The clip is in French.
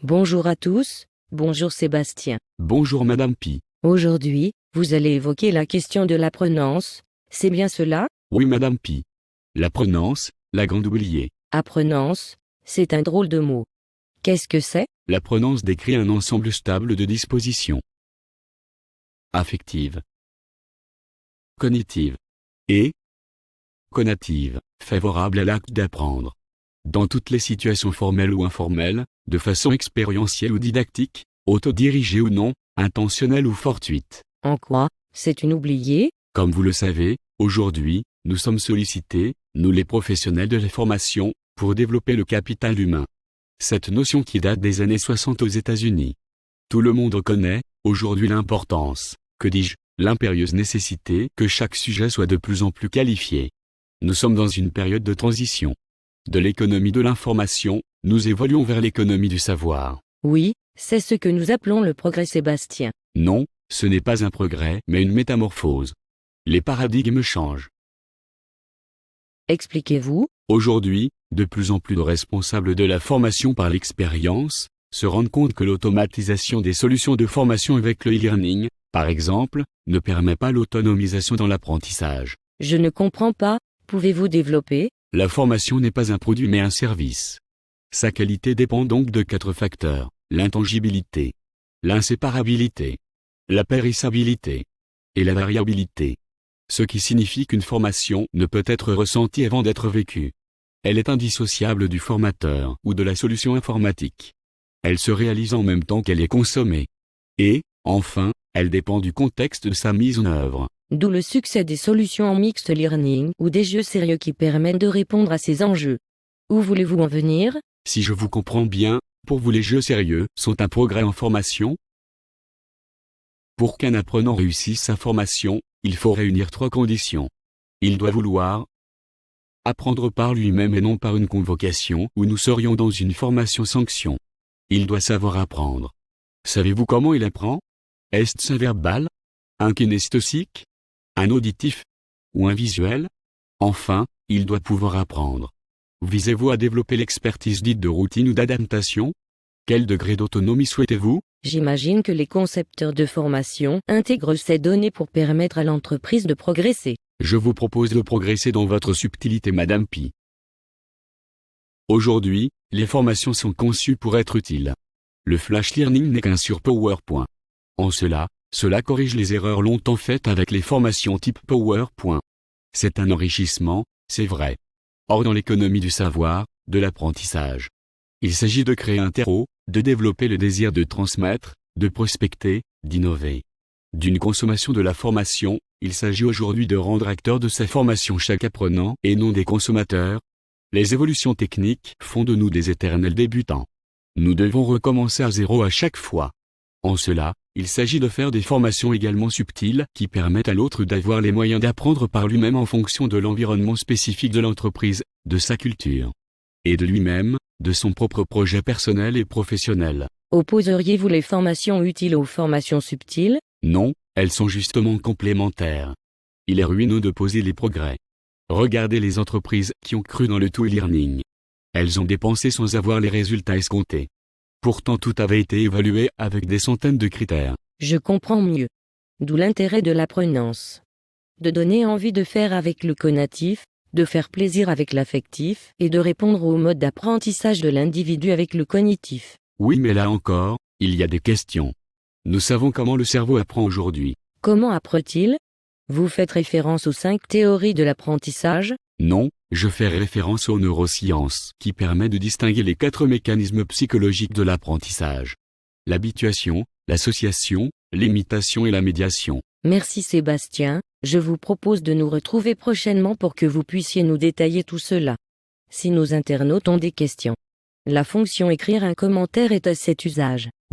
Bonjour à tous, bonjour Sébastien. Bonjour Madame Pi. Aujourd'hui, vous allez évoquer la question de la prenance, c'est bien cela? Oui Madame Pi. La prenance, la grande oubliée. Apprenance, c'est un drôle de mot. Qu'est-ce que c'est? La prenance décrit un ensemble stable de dispositions affectives, cognitives et connatives, favorables à l'acte d'apprendre. Dans toutes les situations formelles ou informelles, de façon expérientielle ou didactique, autodirigée ou non, intentionnelle ou fortuite. En quoi, c'est une oubliée? Comme vous le savez, aujourd'hui, nous sommes sollicités, nous les professionnels de la formation, pour développer le capital humain. Cette notion qui date des années 60 aux États-Unis. Tout le monde connaît, aujourd'hui l'importance, que dis-je, l'impérieuse nécessité que chaque sujet soit de plus en plus qualifié. Nous sommes dans une période de transition. De l'économie de l'information, nous évoluons vers l'économie du savoir. Oui, c'est ce que nous appelons le progrès Sébastien. Non, ce n'est pas un progrès, mais une métamorphose. Les paradigmes changent. Expliquez-vous? Aujourd'hui, de plus en plus de responsables de la formation par l'expérience se rendent compte que l'automatisation des solutions de formation avec le e-learning, par exemple, ne permet pas l'autonomisation dans l'apprentissage. Je ne comprends pas, pouvez-vous développer? La formation n'est pas un produit mais un service. Sa qualité dépend donc de 4 facteurs: l'intangibilité, l'inséparabilité, la périssabilité et la variabilité. Ce qui signifie qu'une formation ne peut être ressentie avant d'être vécue. Elle est indissociable du formateur ou de la solution informatique. Elle se réalise en même temps qu'elle est consommée. Et, enfin, elle dépend du contexte de sa mise en œuvre. D'où le succès des solutions en mixed learning ou des jeux sérieux qui permettent de répondre à ces enjeux. Où voulez-vous en venir? Si je vous comprends bien, pour vous les jeux sérieux sont un progrès en formation? Pour qu'un apprenant réussisse sa formation, il faut réunir 3 conditions. Il doit vouloir apprendre par lui-même et non par une convocation où nous serions dans une formation sanction. Il doit savoir apprendre. Savez-vous comment il apprend? Est-ce un verbal? Un kinesthésique? Un auditif? Ou un visuel? Enfin, il doit pouvoir apprendre. Visez-vous à développer l'expertise dite de routine ou d'adaptation? Quel degré d'autonomie souhaitez-vous? J'imagine que les concepteurs de formation intègrent ces données pour permettre à l'entreprise de progresser. Je vous propose de progresser dans votre subtilité Madame Pi. Aujourd'hui, les formations sont conçues pour être utiles. Le flash learning n'est qu'un sur PowerPoint. En cela corrige les erreurs longtemps faites avec les formations type PowerPoint. C'est un enrichissement, c'est vrai. Or dans l'économie du savoir, de l'apprentissage, il s'agit de créer un terreau, de développer le désir de transmettre, de prospecter, d'innover. D'une consommation de la formation, il s'agit aujourd'hui de rendre acteur de sa formation chaque apprenant et non des consommateurs. Les évolutions techniques font de nous des éternels débutants. Nous devons recommencer à zéro à chaque fois. En cela, il s'agit de faire des formations également subtiles qui permettent à l'autre d'avoir les moyens d'apprendre par lui-même en fonction de l'environnement spécifique de l'entreprise, de sa culture et de lui-même, de son propre projet personnel et professionnel. Opposeriez-vous les formations utiles aux formations subtiles? Non, elles sont justement complémentaires. Il est ruineux de poser les progrès. Regardez les entreprises qui ont cru dans le tout e-learning. Elles ont dépensé sans avoir les résultats escomptés. Pourtant tout avait été évalué avec des centaines de critères. Je comprends mieux. D'où l'intérêt de l'apprenance. De donner envie de faire avec le conatif, de faire plaisir avec l'affectif et de répondre au mode d'apprentissage de l'individu avec le cognitif. Oui mais là encore, il y a des questions. Nous savons comment le cerveau apprend aujourd'hui. Comment apprend-il? Vous faites référence aux 5 théories de l'apprentissage? Non, je fais référence aux neurosciences qui permet de distinguer les 4 mécanismes psychologiques de l'apprentissage. L'habituation, l'association, l'imitation et la médiation. Merci Sébastien, je vous propose de nous retrouver prochainement pour que vous puissiez nous détailler tout cela. Si nos internautes ont des questions, la fonction écrire un commentaire est à cet usage.